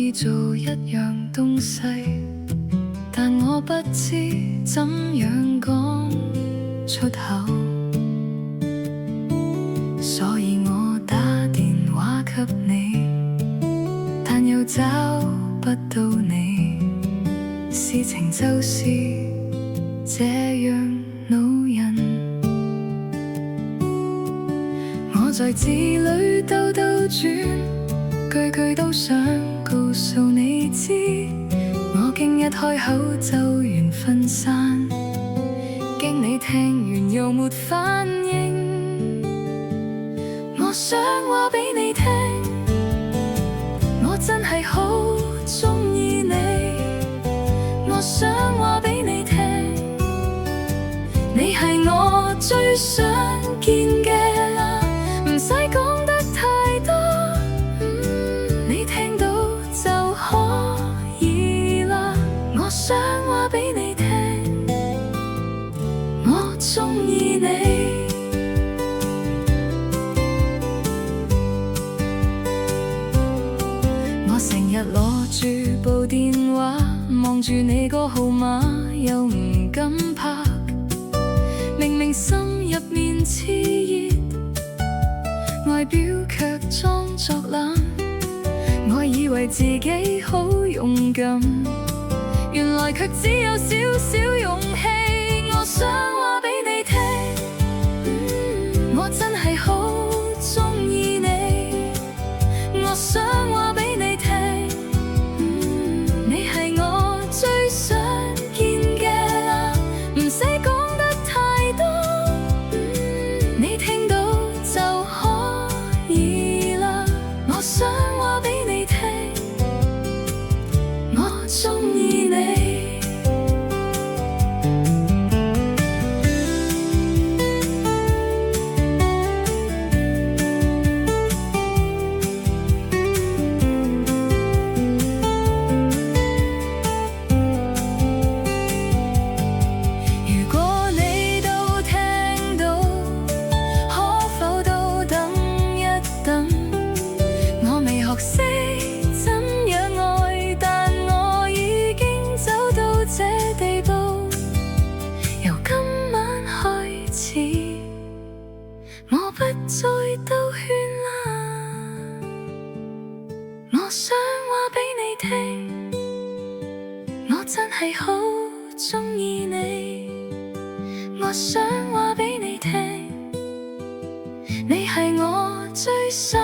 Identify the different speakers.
Speaker 1: 意做一樣東西，但我不知怎樣講出口，所以我打電話給你，但又找不到你。事情就是這樣惱人，我在字裏兜兜轉，句句都想告訴你知，我竟一開口就緣分散，驚你聽完又沒反應。我想話俾你聽，我真係好鍾意你。我想話俾你聽，你係我最想見嘅啦，唔使講得太多，你聽到就可以啦。我想話俾你聽，我鍾意你。我成日攞住部電話，望住你個號碼又唔敢拍，明明心入面熾熱，外表卻裝作冷。我以為自己好勇敢，原來卻只有少少勇氣。我想話俾你聽，我真係好鍾意你。我想話俾你聽，你係我最想見嘅啦，唔使講得太多，你聽到就可以啦。我想話俾你聽，我鍾意你。學識怎樣愛，但我已經走到這地步。由今晚開始，我不再兜圈啦。我想話俾你聽，我真係好鍾意你。我想話俾你聽，你係我最想